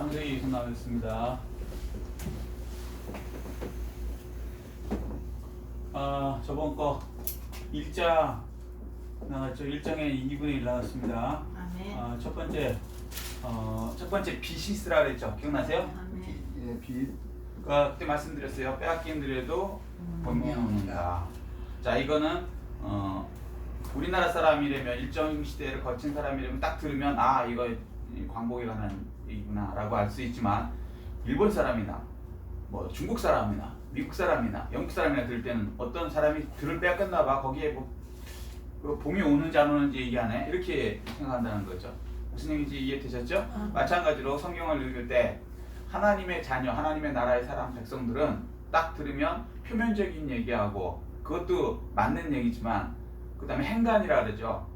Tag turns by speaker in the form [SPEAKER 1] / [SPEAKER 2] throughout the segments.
[SPEAKER 1] 창세기 예수 나가겠습니다. 저번 거 1장 나갔죠. 1장에 2분의 1 나왔습니다.
[SPEAKER 2] 아멘.
[SPEAKER 1] 첫 번째 빚이스라 그랬죠. 기억나세요?
[SPEAKER 2] 아멘.
[SPEAKER 1] 예, 빚. 그때 말씀드렸어요. 빼앗긴 들에도 번명한다. 자, 이거는 우리나라 사람이라면 일정 시대를 거친 사람이라면 딱 들으면 이거 광복에 관한 얘기구나라고 알 수 있지만 일본 사람이나 뭐 중국 사람이나 미국 사람이나 영국 사람이나 들을 때는 어떤 사람이 들을 빼앗겼나 봐. 거기에 뭐 봄이 오는지 안 오는지 얘기 안 해. 이렇게 생각한다는 거죠. 무슨 얘기인지 이해되셨죠? 마찬가지로 성경을 읽을 때 하나님의 자녀, 하나님의 나라의 사람 백성들은 딱 들으면 표면적인 얘기하고 그것도 맞는 얘기지만 그 다음에 행간이라 그러죠.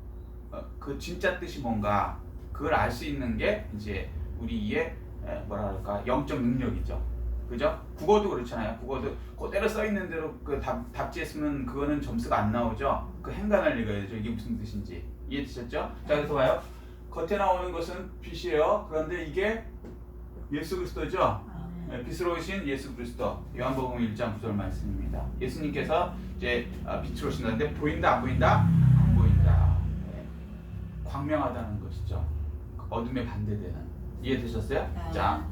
[SPEAKER 1] 그 진짜 뜻이 뭔가 그걸 알 수 있는 게 이제 우리의 뭐라 그럴까 영적 능력이죠. 그죠? 국어도 그렇잖아요. 국어도 그대로 써 있는 대로 그 답지에 쓰면 그거는 점수가 안 나오죠. 그 행간을 읽어야 되죠. 이게 무슨 뜻인지 이해되셨죠? 자, 그래서 봐요. 겉에 나오는 것은 빛이에요. 그런데 이게 예수 그리스도죠. 빛으로 오신 예수 그리스도. 요한복음 1장 9절 말씀입니다. 예수님께서 이제 빛으로 오신다는데 보인다 안 보인다? 안 보인다. 광명하다는 것이죠. 어둠에 반대되는. 이해되셨어요? 자,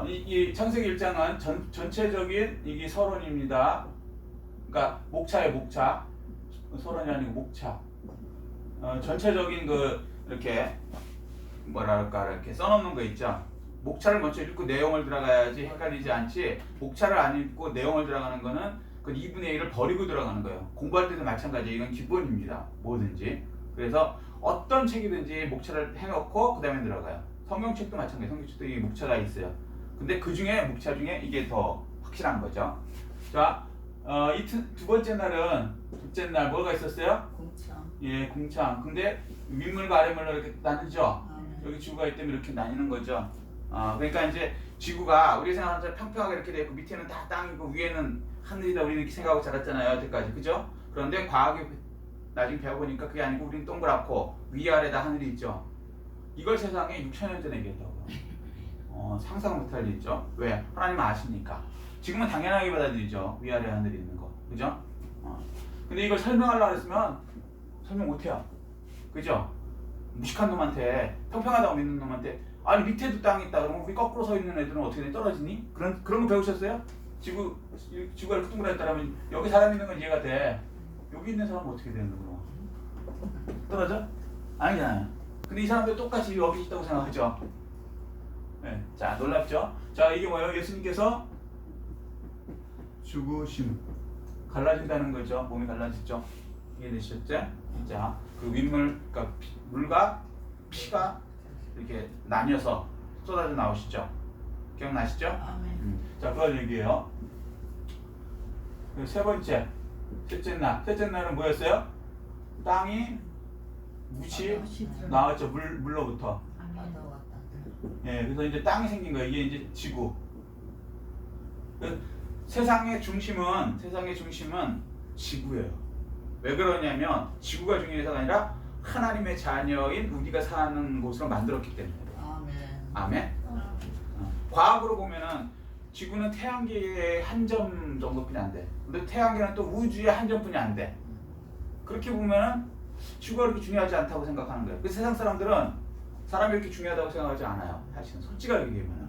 [SPEAKER 1] 이 창세기 1장은 전체적인 이게 서론입니다. 그러니까 목차예요, 목차. 서론이 아니고 목차. 전체적인 그 이렇게 뭐랄까 이렇게 써놓는 거 있죠. 목차를 먼저 읽고 내용을 들어가야지 헷갈리지 않지. 목차를 안 읽고 내용을 들어가는 거는 그 2분의 1을 버리고 들어가는 거예요. 공부할 때도 마찬가지예요. 이건 기본입니다. 뭐든지. 그래서 어떤 책이든지 목차를 해놓고 그 다음에 들어가요. 성경책도 마찬가지예요. 성경책도 이 목차가 있어요. 근데 그 중에 목차 중에 이게 더 확실한 거죠. 자, 이 두 번째 날은 둘째 날 뭐가 있었어요?
[SPEAKER 2] 공창.
[SPEAKER 1] 예, 공창. 근데 윗물과 아랫물로 이렇게 나누죠. 여기 지구가 있다면 이렇게 나뉘는 거죠. 그러니까 이제 지구가 우리 생각하는 것처럼 평평하게 이렇게 되고 밑에는 다 땅이고 위에는 하늘이다 우리는 이렇게 생각하고 자랐잖아요. 여태까지. 그죠? 그런데 과학이 나중에 배워보니까 그게 아니고 우리는 동그랗고 위아래다 하늘이 있죠. 이걸 세상에 6천년 전에 얘기했다고요. 상상 못할 일이죠. 왜? 하나님은 아시니까. 지금은 당연하게 받아들이죠. 위아래 하늘이 있는 거. 그죠? 근데 이걸 설명하려고 했으면 설명 못해요. 그죠? 무식한 놈한테, 평평하다고 믿는 놈한테 아니 밑에도 땅이 있다 그러면 우리 거꾸로 서 있는 애들은 어떻게 떨어지니? 그런 거 배우셨어요? 지구가 이렇게 동그랗다면 여기 사람 있는 건 이해가 돼. 여기 있는 사람은 어떻게 되는 거야? 떨어져? 아니잖아요. 근데 이 사람들 똑같이 여기 있다고 생각하죠. 네. 자, 놀랍죠? 자, 이게 뭐예요? 예수님께서 죽으심, 갈라진다는 거죠. 몸이 갈라지죠. 이해되셨죠? 자, 그 윗물, 그러니까 물과 피가 이렇게 나뉘어서 쏟아져 나오시죠. 기억나시죠? 자, 그걸 얘기해요. 세 번째, 셋째 날. 셋째 날은 뭐였어요? 땅이 무시 나왔죠. 물로부터. 예, 그래서 이제 땅이 생긴 거예요. 이게 이제 지구. 세상의 중심은 지구예요. 왜 그러냐면 지구가 중요해서가 아니라 하나님의 자녀인 우리가 사는 곳으로 만들었기 때문에. 아멘. 과학으로 보면은 지구는 태양계의 한 점 정도뿐이 안 돼. 근데 태양계는 또 우주의 한 점뿐이 안 돼. 그렇게 보면은 지구가 그렇게 중요하지 않다고 생각하는 거예요. 그 세상 사람들은 사람이 이렇게 중요하다고 생각하지 않아요. 사실은 솔직하게 얘기하면.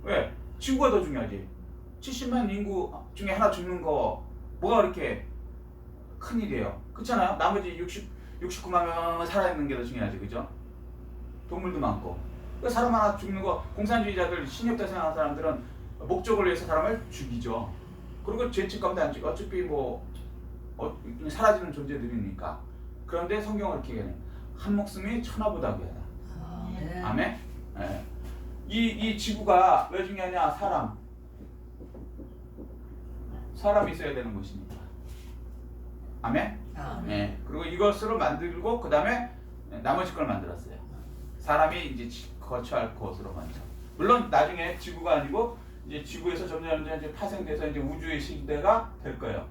[SPEAKER 1] 왜? 지구가 더 중요하지. 70만 인구 중에 하나 죽는 거 뭐가 그렇게 큰일이에요. 그렇잖아요. 나머지 69만 명은 살아있는 게 더 중요하지. 그죠? 동물도 많고. 사람 하나 죽는 거 공산주의자들 신이 없다 생각하는 사람들은 목적을 위해서 사람을 죽이죠. 그리고 죄책 가운데 안 죽여. 어차피 뭐 사라지는 존재들이니까. 그런데 성경은 이렇게 얘기해요. 한 목숨이 천하보다 귀하다. 아멘? 네. 이 지구가 왜 중요하냐? 사람이 있어야 되는 것이니까. 아멘? 네. 그리고 이것으로 만들고 그 다음에 나머지 걸 만들었어요. 사람이 이제 거처할 곳으로 먼저. 물론 나중에 지구가 아니고 이제 지구에서 점점 이제 파생돼서 이제 우주의 시대가 될 거예요.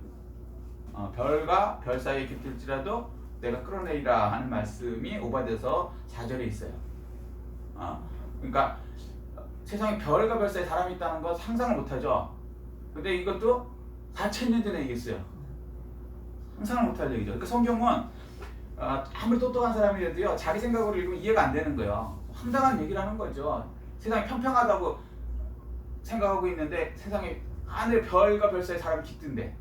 [SPEAKER 1] 별과 별 사이에 깃들지라도 내가 끌어내리라 하는 말씀이 오바돼서 4절에 있어요. 그러니까 세상에 별과 별사의 사람이 있다는 거 상상을 못하죠. 근데 이것도 4,000년 전에 얘기했어요. 상상을 못할 얘기죠. 그러니까 성경은 아무리 똑똑한 사람이라도요, 자기 생각으로 읽으면 이해가 안 되는 거예요. 황당한 얘기를 하는 거죠. 세상이 평평하다고 생각하고 있는데 세상에 하늘 별과 별사의 사람이 깃든데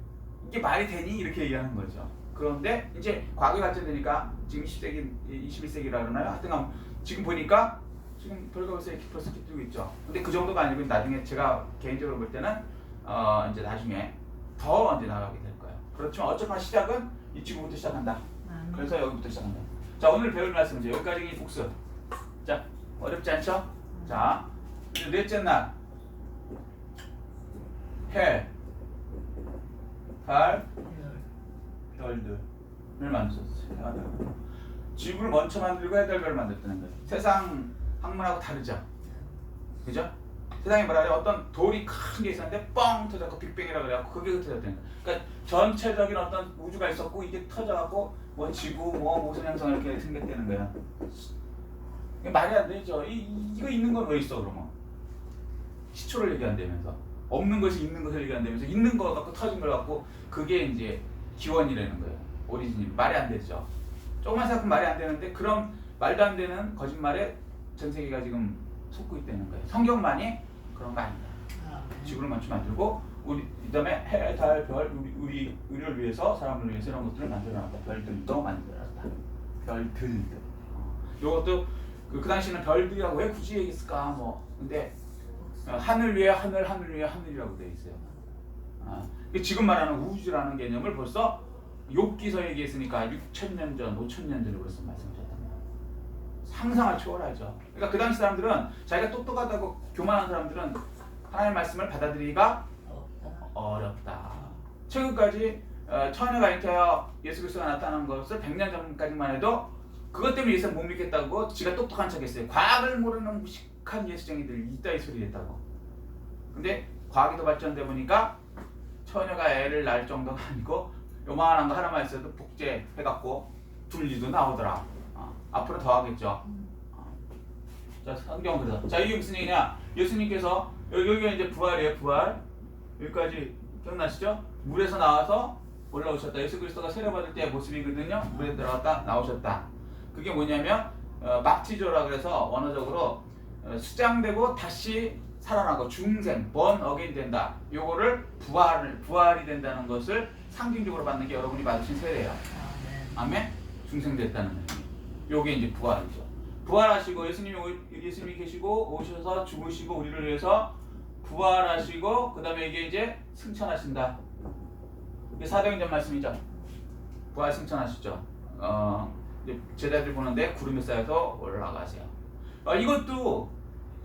[SPEAKER 1] 이게 말이 되니? 이렇게 얘기하는 거죠. 그런데 이제 과거에 발전되니까 지금 20세기, 21세기라 그러나요? 하여튼간 지금 보니까 지금 별과 별사의 벌써 깃들고 있죠. 근데 그 정도가 아니고 나중에 제가 개인적으로 볼 때는 이제 나중에 더 이제 나가게 될 거예요. 그렇지만 어쨌거나 시작은 이 지구부터 시작한다. 그래서 여기부터 시작한다. 자, 오늘 배울 말씀은 이제 여기까지 복습. 자, 어렵지 않죠? 자, 넷째 날 해, 달, 별들을 만드셨어요. 지구를 먼저 만들고 해, 달, 별을 만들었다는 거예요. 세상 학문하고 다르죠? 그죠? 세상에 뭐라 그래? 어떤 돌이 큰 게 있었는데 뻥 터졌고 빅뱅이라고 그래갖고 그게 터졌다는 거예요. 그러니까 전체적인 어떤 우주가 있었고 이게 터져갖고 뭐 지구 뭐 무슨 형성 이렇게 생겼다는 거야. 이게 말이 안 되죠. 이거 있는 건 왜 있어 그러면? 시초를 얘기한다면서 없는 것이 있는 것을 얘기한다면서 있는 거 갖고 터진 걸 갖고 그게 이제 기원이라는 거예요. 오리진이 말이 안 되죠. 조금만 생각하면 말이 안 되는데 그런 말도 안 되는 거짓말에 전 세계가 지금 속고 있다는 거예요. 성경만이 그런 거 아니다. 지구를 먼저 만들고 그다음에 해, 달, 별 우리를 위해서 사람을 위해서 이런 것들을 만들어놨다. 별들도 만들어놨다. 별들도. 이것도 그 당시에는 별들이라고 왜 굳이 얘기했을까 뭐 근데 하늘 위에 하늘, 하늘 위에 하늘이라고 되어 있어요. 지금 말하는 우주라는 개념을 벌써 욥기서 얘기했으니까 6,000년 전, 5,000년 전에 벌써 말씀하셨단 말이에요. 상상을 초월하죠. 그러니까 그 당시 사람들은 자기가 똑똑하다고 교만한 사람들은 하나님의 말씀을 받아들이기가 어렵다. 최근까지 처녀가 잉태하여 예수 그리스도가 나타난 것을 100년 전까지만 해도 그것 때문에 예수를 못 믿겠다고 지가 똑똑한 척했어요. 과학을 모르는 무식한 예수쟁이들이 이따위 소리 했다고. 근데 과학이 더 발전돼 보니까 처녀가 애를 낳을 정도가 아니고 요만한 거 하나만 있어도 복제해갖고 둘리도 나오더라. 앞으로 더 하겠죠. 자, 성경 그래서. 자, 이게 무슨 얘기냐? 예수님께서 여기가 이제 부활이에요, 부활. 여기까지 기억나시죠? 물에서 나와서 올라오셨다. 예수 그리스도가 세례받을 때의 모습이거든요. 물에 들어갔다 나오셨다. 그게 뭐냐면 박티조라 그래서 원어적으로 수장되고 다시 살아나고 중생, born again 된다. 요거를 부활이 된다는 것을 상징적으로 받는 게 여러분이 받으신 세례예요. 아멘. 중생됐다는 의미. 요게 이제 부활이죠. 부활하시고 예수님이 계시고 오셔서 죽으시고 우리를 위해서 부활하시고 그다음에 이게 이제 승천하신다. 이게 사도행전 말씀이죠. 부활 승천하시죠. 이제 제자들 보는데 구름에 쌓여서 올라가세요. 이것도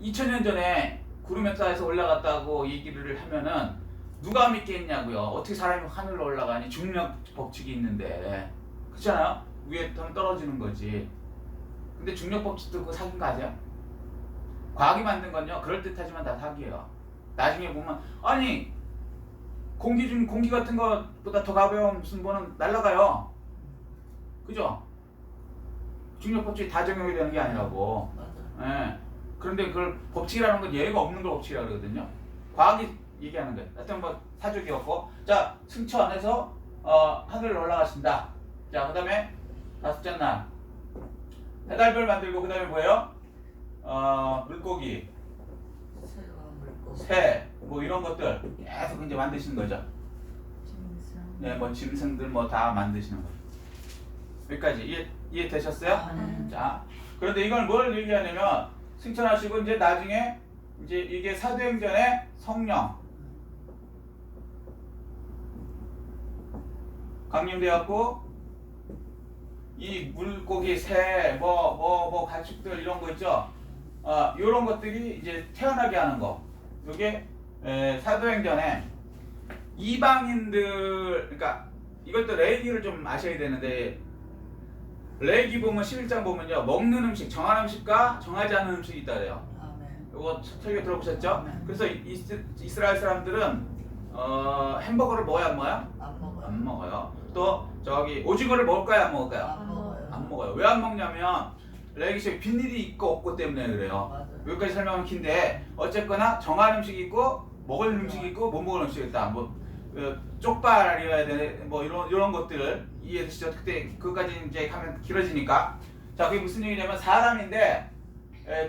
[SPEAKER 1] 2000년 전에 구름에 쌓여서 올라갔다고 얘기를 하면은 누가 믿겠냐고요. 어떻게 사람이 하늘로 올라가니? 중력 법칙이 있는데 그렇잖아요. 위에 떨어지는 거지. 근데 중력 법칙도 그거 사기인 거 아세요? 과학이 만든 건요 그럴듯하지만 다 사기예요. 나중에 보면 아니 공기 같은 것보다 더 가벼운 무슨 뭐는 날아가요. 그죠? 중력 법칙이 다 적용이 되는 게 아니라고. 예. 그런데 그걸 법칙이라는 건 예외가 없는 걸 법칙이라고 그러거든요. 과학이 얘기하는 거예요. 하여튼 뭐 사족이었고, 자 승천해서 하늘로 올라가신다. 자 그다음에 다섯째 날 해달별 만들고 그다음에 뭐예요? 물고기, 새, 뭐 이런 것들 계속 이제 만드시는 거죠. 네, 뭐 짐승들 뭐 다 만드시는 거죠. 여기까지 이해 되셨어요? 자, 그런데 이걸 뭘 얘기하냐면 승천하시고 이제 나중에 이제 이게 사도행전의 성령 강림되었고 이 물고기, 새, 뭐 가축들 이런 거 있죠. 이런 것들이 이제 태어나게 하는 거. 이게 사도행전에 이방인들, 그러니까 이것도 레위기를 좀 아셔야 되는데 레위기 보면 11장 보면요 먹는 음식, 정한 음식과 정하지 않은 음식이 있다 그래요. 이거 설교 들어보셨죠? 그래서 이스라엘 사람들은 햄버거를 먹어요, 안 먹어요? 안 먹어요. 또 저기 오징어를 먹을까요, 안 먹을까요? 안 먹어요. 왜 안 먹냐면 레위기 빈일이 있고 없고 때문에 그래요.
[SPEAKER 2] 맞아요.
[SPEAKER 1] 여기까지 설명하면 긴데 어쨌거나 정한 음식이 있고 먹을 음식이 있고 못 먹을 음식이 있다. 뭐 쪽발이어야 되네. 뭐 이런 것들을 이해되시죠? 그때 그것까지 이제 하면 길어지니까. 자, 그게 무슨 얘기냐면 사람인데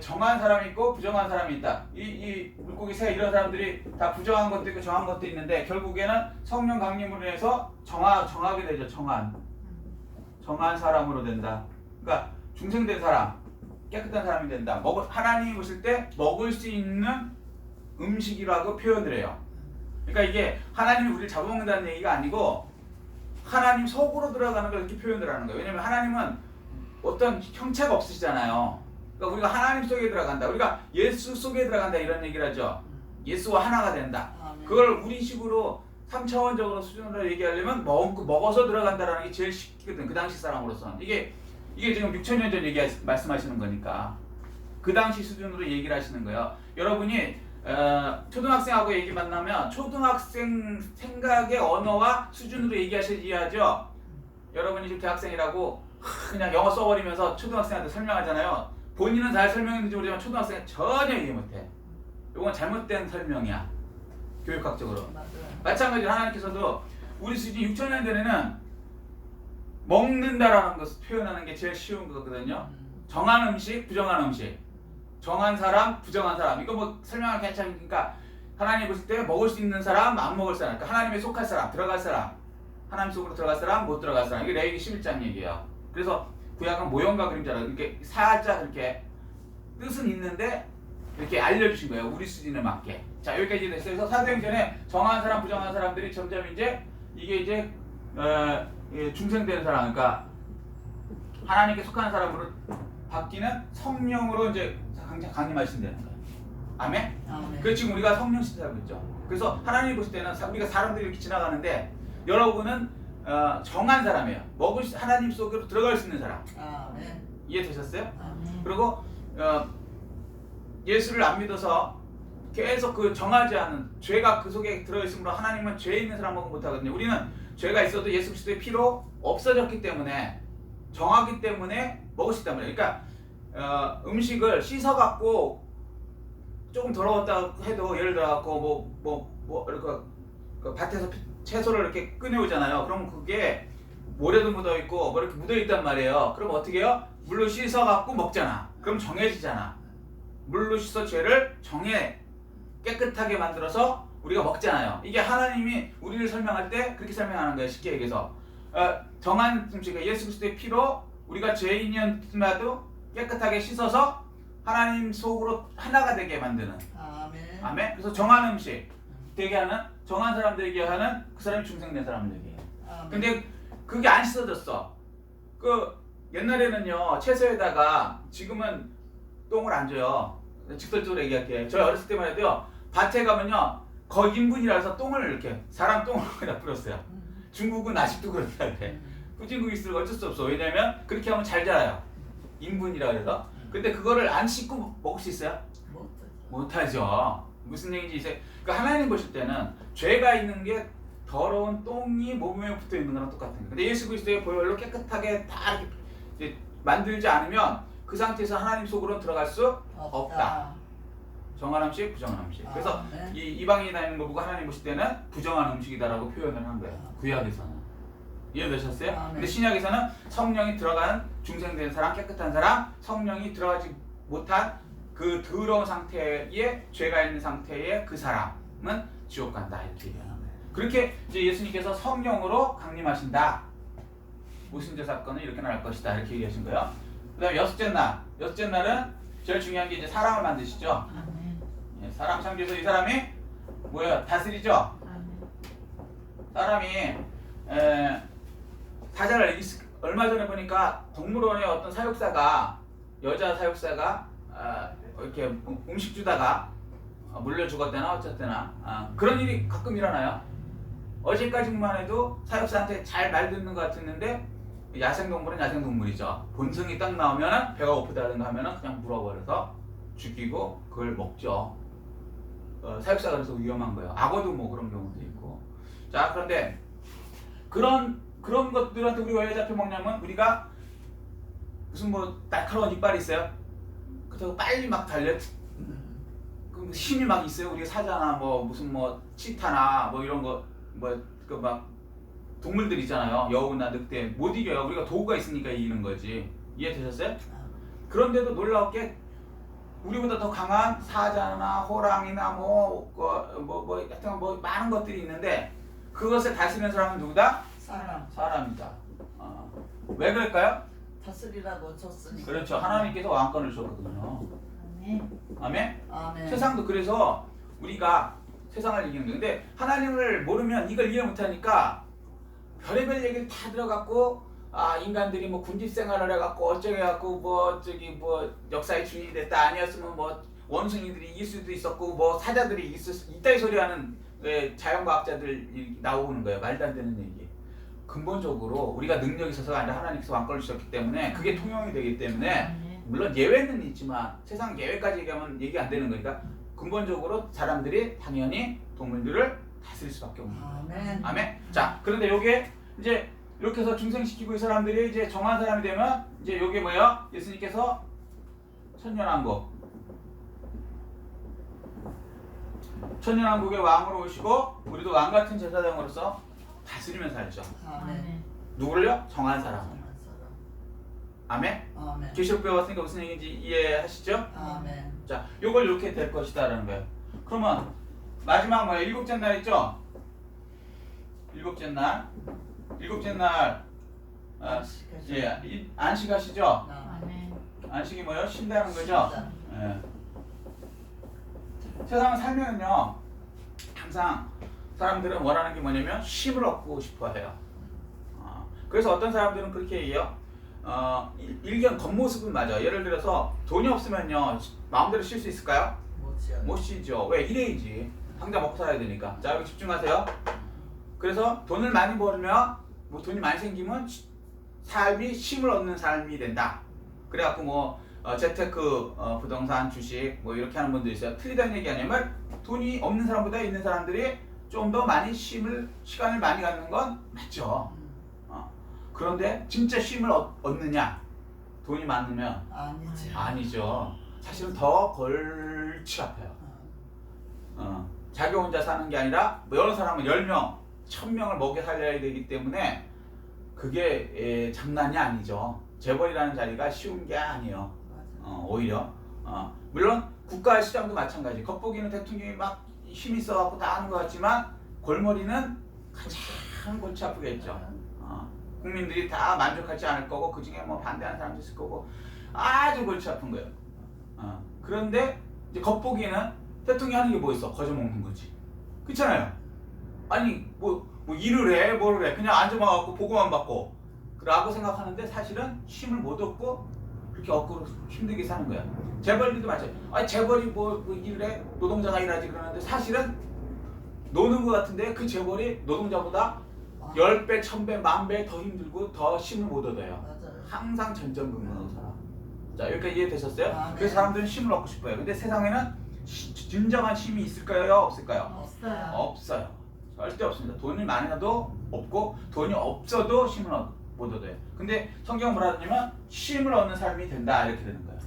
[SPEAKER 1] 정한 사람이 있고 부정한 사람이 있다. 이 물고기 새 이런 사람들이 다 부정한 것도 있고 정한 것도 있는데 결국에는 성령 강림으로 인해서 정하게 되죠. 정한 사람으로 된다. 그러니까 중생된 사람, 깨끗한 사람이 된다. 하나님이 보실 때 먹을 수 있는 음식이라고 표현을 해요. 그러니까 이게 하나님이 우리를 잡아먹는다는 얘기가 아니고 하나님 속으로 들어가는 걸 이렇게 표현을 하는 거예요. 왜냐면 하나님은 어떤 형체가 없으시잖아요. 그러니까 우리가 하나님 속에 들어간다. 우리가 예수 속에 들어간다 이런 얘기를 하죠. 예수와 하나가 된다. 그걸 우리식으로 3차원적으로 수준으로 얘기하려면 먹어서 들어간다라는 게 제일 쉽거든. 그 당시 사람으로서는. 이게 지금 6,000년 전 말씀하시는 거니까. 그 당시 수준으로 얘기를 하시는 거예요. 여러분이 초등학생하고 얘기 만나면 초등학생 생각의 언어와 수준으로 얘기하셔야죠. 여러분이 지금 대학생이라고 그냥 영어 써버리면서 초등학생한테 설명하잖아요. 본인은 잘 설명했는지 모르지만 초등학생은 전혀 이해 못해. 이건 잘못된 설명이야. 교육학적으로.
[SPEAKER 2] 맞아요.
[SPEAKER 1] 마찬가지로 하나님께서도 우리 수준 6,000년 전에는 먹는다라는 것을 표현하는 게 제일 쉬운 거거든요. 정한 음식, 부정한 음식. 정한 사람, 부정한 사람. 이거 뭐 설명하기 괜찮으니까 하나님 보실 때 먹을 수 있는 사람, 안 먹을 사람. 그러니까 하나님에 속할 사람, 들어갈 사람. 하나님 속으로 들어갈 사람, 못 들어갈 사람. 이게 레위기 11장 얘기예요. 그래서 구약은 모형과 그림자라 이렇게 살짝 이렇게 뜻은 있는데 이렇게 알려주신 거예요. 우리 수준에 맞게. 자, 여기까지 됐어요. 그래서 사도행전에 정한 사람, 부정한 사람들이 점점 이게 중생되는 사람, 그러니까 하나님께 속하는 사람으로 바뀌는 성령으로 이제 강림하신다는 거예요. 아멘? 그래서 지금 우리가 성령 시대 살고 있죠. 그래서 하나님 보실 때는 우리가 사람들이 이렇게 지나가는데 여러분은 정한 사람이에요. 하나님 속으로 들어갈 수 있는 사람. 이해되셨어요? 그리고 예수를 안 믿어서 계속 그 정하지 않은 죄가 그 속에 들어있으므로 하나님은 죄 있는 사람 먹으면 못하거든요. 우리는 죄가 있어도 예수 그리스도의 피로 없어졌기 때문에 정하기 때문에 먹을 수 있단 말이에요. 그러니까 음식을 씻어갖고 조금 더러웠다 해도 예를 들어갖고 이렇게 밭에서 채소를 이렇게 꺼내오잖아요. 그럼 그게 모래도 묻어있고 뭐 이렇게 묻어있단 말이에요. 그럼 어떻게 해요? 물로 씻어갖고 먹잖아. 그럼 정해지잖아. 물로 씻어 죄를 깨끗하게 만들어서 우리가 먹잖아요. 이게 하나님이 우리를 설명할 때 그렇게 설명하는 거예요. 쉽게 얘기해서 정한 음식을 예수 그리스도의 피로 우리가 죄인이었음에도 깨끗하게 씻어서 하나님 속으로 하나가 되게 만드는. 아멘. 그래서 정한 음식 되게 하는, 정한 사람들에게 하는 그 사람이 중생된 사람을 얘기해요. 근데 그게 안 씻어졌어. 옛날에는요 채소에다가, 지금은 똥을 안 줘요. 직설적으로 얘기할게. 저희 어렸을 때만 해도요 밭에 가면요 거의 인분이라서 똥을 이렇게 사람 똥을 거기다 뿌렸어요. 중국은 아직도 그렇다 그래. 후진국이 있으면 어쩔 수 없어. 왜냐면 그렇게 하면 잘 자라요. 인분이라 그래서. 근데 그거를 안 씻고 먹을 수 있어요? 못하죠. 무슨 얘기인지 이제 하나님 보실 때는 죄가 있는 게 더러운 똥이 몸에 붙어 있는 거랑 똑같은 거예요. 근데 예수 그리스도의 보혈로 깨끗하게 다 이렇게 이제 만들지 않으면 그 상태에서 하나님 속으로 들어갈 수 없다. 정한 음식, 부정한 음식. 그래서 이방인이 다니는 거 보고 하나님 보실 때는 부정한 음식이다라고 표현을 한 거예요. 구약에서는. 이해되셨어요? 근데 신약에서는 성령이 들어간 중생된 사람, 깨끗한 사람, 성령이 들어가지 못한 그 더러운 상태에 죄가 있는 상태의 그 사람은 지옥 간다 이렇게 얘기하는 거예요. 그렇게 이제 예수님께서 성령으로 강림하신다. 모순죄 사건은 이렇게 날 것이다 이렇게 얘기하신 거예요. 그다음에 여섯째 날은 제일 중요한 게 이제 사람을 만드시죠. 사람 창조해서 이 사람이 뭐야? 다스리죠. 사람이 사자를 얼마 전에 보니까 동물원의 어떤 사육사가, 여자 사육사가 이렇게 음식 주다가 물려 죽었대나 어쨌대나 그런 일이 가끔 일어나요. 어제까지만 해도 사육사한테 잘 말 듣는 것 같았는데 야생동물은 야생동물이죠. 본성이 딱 나오면 배가 고프다든가 하면 그냥 물어버려서 죽이고 그걸 먹죠. 사육사가 그래서 위험한 거예요. 악어도 뭐 그런 경우도 있고. 자, 그런데 그런 것들한테 우리가 왜 잡혀 먹냐면 우리가 무슨 뭐 날카로운 이빨이 있어요? 그렇다고 빨리 막 달려? 그 힘이 막 있어요? 우리가 사자나 뭐 무슨 뭐 치타나 뭐 이런 거 뭐 그 막 동물들 있잖아요. 여우나 늑대 못 이겨요. 우리가 도구가 있으니까 이기는 거지. 이해되셨어요? 그런데도 놀라웠게 우리보다 더 강한 사자나 호랑이나 하여튼 뭐 많은 것들이 있는데 그것을 다스리는 사람은 누구다? 사람이다. 왜 그럴까요?
[SPEAKER 2] 다스리라 놓쳤으니까.
[SPEAKER 1] 그렇죠. 하나님께서 왕권을 주셨거든요.
[SPEAKER 3] 아멘.
[SPEAKER 1] 아멘?
[SPEAKER 2] 아멘.
[SPEAKER 1] 세상도 그래서 우리가 세상을 이기는 거예요. 근데 하나님을 모르면 이걸 이해 못하니까 별의별 얘기를 다 들어갖고 인간들이 뭐 군집 생활을 해갖고 어쩌게 해갖고 뭐 역사의 주인이 됐다 아니었으면 뭐 원숭이들이 이길 수도 있었고 뭐 사자들이 이따위 소리하는 자연과학자들 나오는 거예요. 말도 안 되는 얘기. 근본적으로 우리가 능력이 있어서가 아니라 하나님께서 왕권을 주셨기 때문에 그게 통용이 되기 때문에 물론 예외는 있지만 세상 예외까지 얘기하면 얘기 안 되는 거니까 근본적으로 사람들이 당연히 동물들을 다스릴 수밖에 없는 거예요.
[SPEAKER 2] 아멘.
[SPEAKER 1] 아멘. 자, 그런데 요게 이제 이렇게 해서 중생시키고 이 사람들이 이제 정한 사람이 되면 이제 요게 뭐예요? 예수님께서 천년왕국의 왕으로 오시고 우리도 왕 같은 제사장으로서 다스리며 살죠.
[SPEAKER 2] 아멘.
[SPEAKER 1] 누구를요? 정한 사람을.
[SPEAKER 2] 정한 사람.
[SPEAKER 1] 아멘.
[SPEAKER 2] 아멘.
[SPEAKER 1] 계시록 배웠으니까 무슨 얘기인지 이해하시죠?
[SPEAKER 2] 아멘.
[SPEAKER 1] 자, 요걸 이렇게 될 것이다라는 거예요. 그러면 마지막 뭐예요? 일곱째 날 있죠? 일곱째 날 안식하시죠?
[SPEAKER 3] 아멘.
[SPEAKER 1] 안식이 뭐예요? 쉰다는 거죠?
[SPEAKER 2] 쉰다.
[SPEAKER 1] 예. 세상을 살면은요 항상 사람들은 원하는 게 뭐냐면 쉼을 얻고 싶어 해요. 그래서 어떤 사람들은 그렇게 얘기해요. 일견 겉모습은 맞아. 예를 들어서 돈이 없으면요 마음대로 쉴 수 있을까요? 못 쉬죠. 왜? 일해야지. 당장 먹고 살아야 되니까. 자, 여기 집중하세요. 그래서 돈을 많이 벌면 뭐 돈이 많이 생기면 삶이 쉼을 얻는 삶이 된다. 그래갖고 뭐 재테크, 부동산, 주식 뭐 이렇게 하는 분도 있어요. 틀리다는 얘기 아니면 돈이 없는 사람보다 있는 사람들이 좀 더 많이 시간을 많이 갖는 건 맞죠. 그런데 진짜 쉼을 얻느냐? 돈이 많으면 아니죠. 사실은 더 골치 아파요. 자기 혼자 사는 게 아니라 여러 사람은 10명, 1000명을 먹여 살려야 되기 때문에 그게 장난이 아니죠. 재벌이라는 자리가 쉬운 게 아니에요. 오히려 물론 국가 시장도 마찬가지. 겉보기는 대통령이 막 힘이 있어갖고 다 하는 것 같지만 골머리는 가장 골치 아프겠죠. 국민들이 다 만족하지 않을 거고 그 중에 뭐 반대하는 사람도 있을 거고 아주 골치 아픈 거예요. 그런데 이제 겉보기에는 대통령이 하는 게 뭐 있어? 거저 먹는 거지. 그렇잖아요. 아니 뭐 일을 해 뭐를 해 그냥 앉아만 갖고 보고만 받고 라고 생각하는데 사실은 쉼을 못 얻고 그렇게 억지로 힘들게 사는 거야. 재벌들도 마찬가지야. 아니 재벌이 뭐 일을 해 노동자가 일하지 그러는데 사실은 노는 것 같은데 그 재벌이 노동자보다 10배, 1000배, 10,000배 더 힘들고 더 쉼을 못 얻어요. 항상 전전긍긍하고 살아. 자, 여기까지 이해되셨어요? 그래서 사람들은 쉼을 얻고 싶어요. 근데 세상에는 진정한 쉼이 있을까요? 없을까요?
[SPEAKER 3] 없어요.
[SPEAKER 1] 없어요. 절대 없습니다. 돈이 많아도 없고 돈이 없어도 쉼을 못 얻어요. 근데 성경은 뭐라 하냐면 쉼을 얻는 삶이 된다 이렇게 되는 거예요.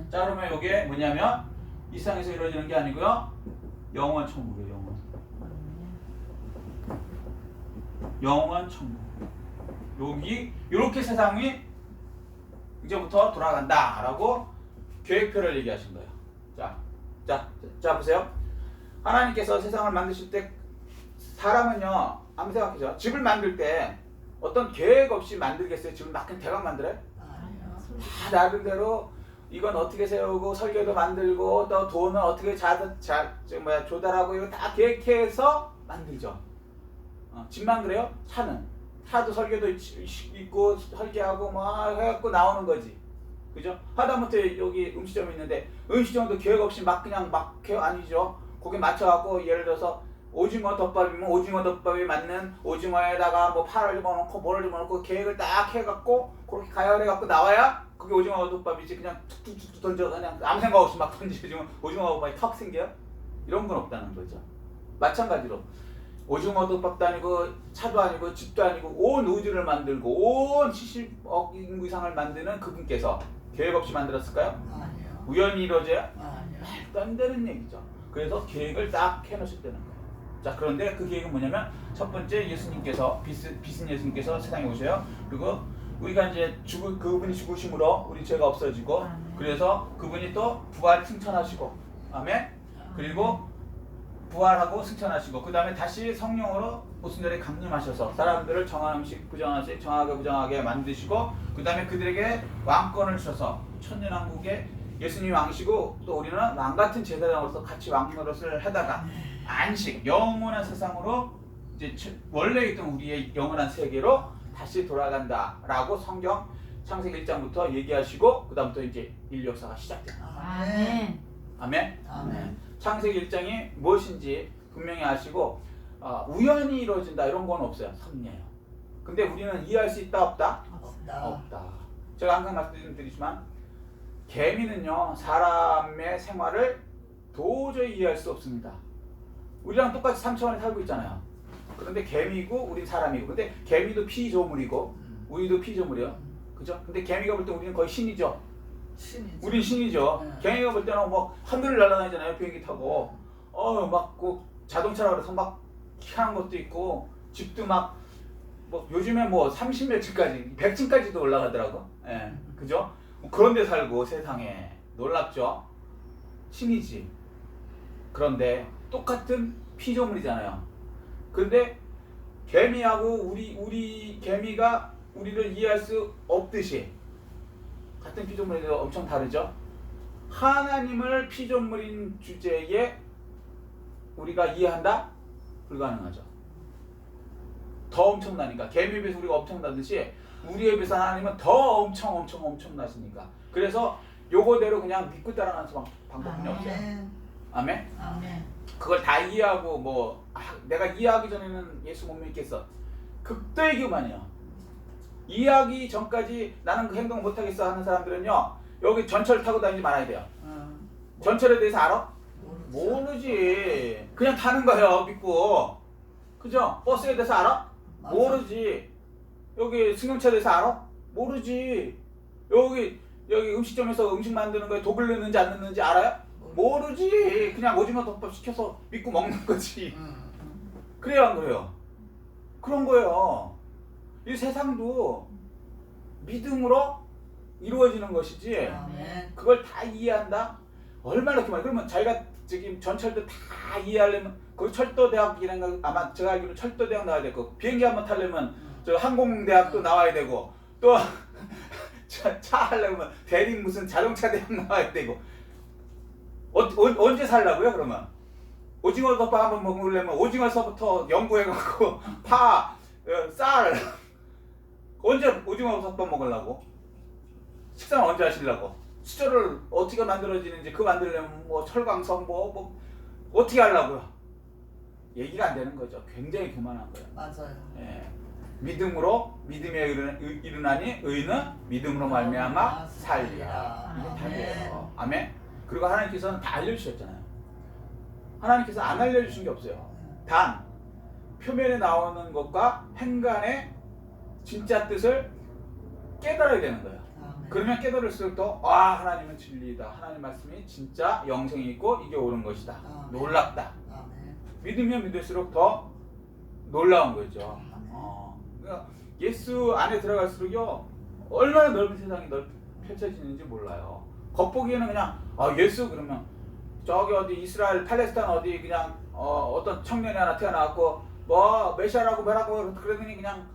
[SPEAKER 1] 자, 그러면 이게 뭐냐면 이 세상에서 이루어지는 게 아니고요. 영원 천국이에요. 영원 천국. 여기 이렇게 세상이 이제부터 돌아간다라고 계획표를 얘기하신 거예요. 자 보세요. 하나님께서 세상을 만드실 때 사람은요 한번 생각해죠. 집을 만들 때 어떤 계획 없이 만들겠어요? 집을 막 대강 만들어요? 다 나름대로 이건 어떻게 세우고 설계도 만들고 또 돈은 어떻게 조달하고 이거 다 계획해서 만들죠. 집만 그래요? 차도 설계도 있고 설계하고 막 해갖고 나오는 거지. 그죠? 하다못해 여기 음식점이 있는데 음식점도 계획 없이 그냥 막 해요? 아니죠. 거기 맞춰갖고 예를 들어서 오징어 덮밥이면 오징어 덮밥에 맞는 오징어에다가 뭐 파를 집어넣고 뭐를 집어넣고 계획을 딱 해갖고 그렇게 가열해갖고 나와야 그게 오징어 덮밥이지. 그냥 툭툭툭 던져 그냥 아무 생각 없이 막 던지면 오징어 덮밥이 턱 생겨요? 이런 건 없다는 거죠. 마찬가지로 오징어도 밥도 아니고 차도 아니고 집도 아니고 온 우주를 만들고 온 70억 인구 이상을 만드는 그분께서 계획 없이 만들었을까요?
[SPEAKER 2] 아니요.
[SPEAKER 1] 우연히 이루어져요?
[SPEAKER 2] 아니요.
[SPEAKER 1] 말도 안 되는 얘기죠. 그래서 계획을 딱 해놓으셨다는 거예요. 자, 그런데 그 계획은 뭐냐면 첫 번째 예수님께서 비신 예수님께서 세상에 오셔요. 그리고 우리가 이제 그분이 죽으심으로 우리 죄가 없어지고
[SPEAKER 2] 아멘.
[SPEAKER 1] 그래서 그분이 또 부활 승천하시고 아멘. 그리고 부활하고 승천하시고 그 다음에 다시 성령으로 오순절에 강림하셔서 사람들을 정하음식 부정하식 정하게 부정하게 만드시고 그 다음에 그들에게 왕권을 주셔서 천년왕국에 예수님이 왕이시고 또 우리는 왕같은 제사장으로서 같이 왕노릇을 하다가 안식 영원한 세상으로 이제 원래 있던 우리의 영원한 세계로 다시 돌아간다라고 성경 창세기 1장부터 얘기하시고 그 다음부터 이제 인류 역사가 시작됩니다.
[SPEAKER 2] 아멘.
[SPEAKER 1] 아멘.
[SPEAKER 2] 아멘.
[SPEAKER 1] 창세기 1장이 무엇인지 분명히 아시고 우연히 이루어진다 이런 건 없어요. 섭리예요. 근데 우리는 이해할 수 있다 없다?
[SPEAKER 2] 없다.
[SPEAKER 1] 없다. 제가 항상 말씀드리지만 개미는요 사람의 생활을 도저히 이해할 수 없습니다. 우리랑 똑같이 3차원에 살고 있잖아요. 그런데 개미고 우린 사람이고 근데 개미도 피조물이고 우리도 피조물이요. 그죠? 근데 개미가 볼 때 우리는 거의 신이죠.
[SPEAKER 2] 신이죠.
[SPEAKER 1] 우린 신이죠.
[SPEAKER 2] 네.
[SPEAKER 1] 개미가 볼 때는 뭐 하늘을 날아다니잖아요. 비행기 타고. 막 그 자동차라 그래서 막 희한한 것도 있고 집도 막 뭐 요즘에 뭐 30몇 층까지 100층까지도 올라가더라고. 예. 그죠? 뭐 그런 데 살고 세상에 놀랍죠. 신이지. 그런데 똑같은 피조물이잖아요. 근데 개미하고 우리 개미가 우리를 이해할 수 없듯이 같은 피조물에도 엄청 다르죠. 하나님을 피조물인 주제에 우리가 이해한다? 불가능하죠. 더 엄청나니까 개미에 비해서 우리가 엄청나듯이 우리에 비해서 하나님은 더 엄청나시니까 그래서 요거대로 그냥 믿고 따라가는 방법뿐이 없어요. 아멘?
[SPEAKER 2] 아멘.
[SPEAKER 1] 그걸 다 이해하고 내가 이해하기 전에는 예수 못 믿겠어. 극도의 교만이야. 이해하기 전까지 나는 그 행동 못하겠어 하는 사람들은요 여기 전철 타고 다니지 말아야 돼요. 전철에 대해서 알아? 모르지. 그냥 타는 거예요. 믿고. 그죠? 버스에 대해서 알아?
[SPEAKER 2] 맞아.
[SPEAKER 1] 모르지. 여기 승용차에 대해서 알아? 모르지. 여기 음식점에서 음식 만드는 거에 독을 넣는지 안 넣는지 알아요? 모르지. 그냥 오징어 덮밥 시켜서 믿고 먹는 거지. 그래요 안 그래요? 그런 거예요. 이 세상도 믿음으로 이루어지는 것이지
[SPEAKER 2] 아멘.
[SPEAKER 1] 그걸 다 이해한다? 얼마나 그만. 그러면 자기가 지금 전철도 다 이해하려면 그 철도대학이라는 거 아마 제가 알기로 철도대학 나와야 되고 비행기 한번 타려면 저 항공대학도 나와야 되고 또 차 하려면 대리 무슨 자동차 대학 나와야 되고 언제 살라고요 그러면? 오징어 덮밥 한번 먹으려면 오징어서부터 연구해갖고 쌀 언제 오징어 덮밥 먹으려고? 식사는 언제 하시려고? 수저를 어떻게 만들어지는지 그거 만들려면 뭐 철광석 뭐 어떻게 하려고요? 얘기가 안 되는 거죠. 굉장히 교만한 거예요.
[SPEAKER 2] 맞아요.
[SPEAKER 1] 예. 믿음에 이르나니 의는 믿음으로 말미암아 살리라. 이게 답이에요. 아멘. 그리고 하나님께서는 다 알려주셨잖아요. 하나님께서 안 알려주신 게 없어요. 단 표면에 나오는 것과 행간의 진짜 뜻을 깨달아야 되는 거예요. 그러면 깨달을수록 더 하나님은 진리이다. 하나님 말씀이 진짜 영생이 있고 이게 옳은 것이다. 놀랍다. 믿으면 믿을수록 더 놀라운 거죠. 그러니까 예수 안에 들어갈수록요 얼마나 넓은 세상이 펼쳐지는지 몰라요. 겉보기에는 그냥 예수 그러면 저기 어디 이스라엘 팔레스타인 어디 그냥 어떤 청년이 하나 태어나갖고 뭐 메시아라고 뭐라고 그러더니 그냥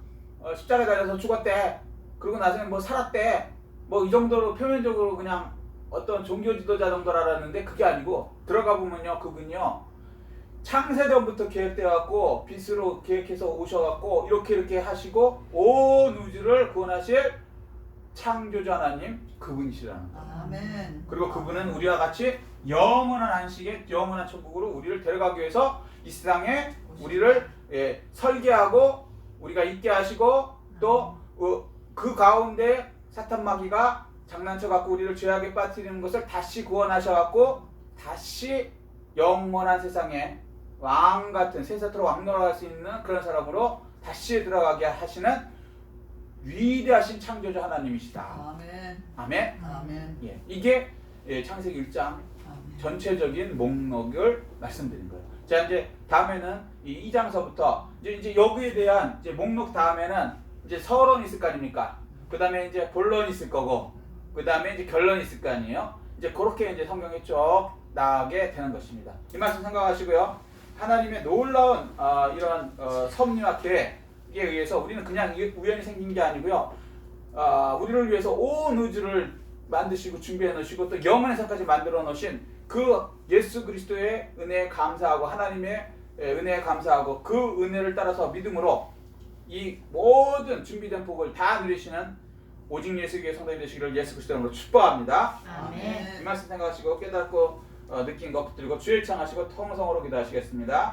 [SPEAKER 1] 십자가에 달려서 죽었대. 그리고 나중에 뭐 살았대. 뭐 이 정도로 표면적으로 그냥 어떤 종교 지도자 정도로 알았는데 그게 아니고 들어가 보면요 그분요 창세전부터 계획되어 갖고 빛으로 계획해서 오셔갖고 이렇게 하시고 온 우주를 구원하실 창조주 하나님 그분이시라는 거예요.
[SPEAKER 2] 아멘.
[SPEAKER 1] 그리고 그분은 우리와 같이 영원한 안식에 영원한 천국으로 우리를 데려가기 위해서 이 세상에 우리를 설계하고 우리가 있게 하시고 또 그 가운데 사탄 마귀가 장난쳐 갖고 우리를 죄악에 빠뜨리는 것을 다시 구원하셔 갖고 다시 영원한 세상에 왕 같은 세세토록 왕노라할 수 있는 그런 사람으로 다시 들어가게 하시는 위대하신 창조주 하나님이시다.
[SPEAKER 2] 아멘.
[SPEAKER 1] 아멘.
[SPEAKER 2] 아멘.
[SPEAKER 1] 예, 이게 창세기 1장
[SPEAKER 2] 아멘.
[SPEAKER 1] 전체적인 목록을 말씀드린 거예요. 자, 이제 다음에는 이 2장서부터 이제 여기에 대한 이제 목록 다음에는 이제 서론이 있을 거 아닙니까? 그 다음에 이제 본론이 있을 거고, 그 다음에 이제 결론이 있을 거 아니에요? 이제 그렇게 이제 성경에 쭉 나가게 되는 것입니다. 이 말씀 생각하시고요. 하나님의 놀라운 이런 섭리와 계획에 의해서 우리는 그냥 우연히 생긴 게 아니고요. 우리를 위해서 온 우주를 만드시고 준비해 놓으시고 또 영원의 삶까지 만들어 놓으신 그 예수 그리스도의 은혜에 감사하고 하나님의 은혜에 감사하고 그 은혜를 따라서 믿음으로 이 모든 준비된 복을 다 누리시는 오직 예수의 성도님 되시기를 예수 그리스도 이름으로 축복합니다.
[SPEAKER 2] 아멘.
[SPEAKER 1] 이 말씀 생각하시고 깨닫고 느낀 것 붙들고 주일 창하시고 통성으로 기도하시겠습니다.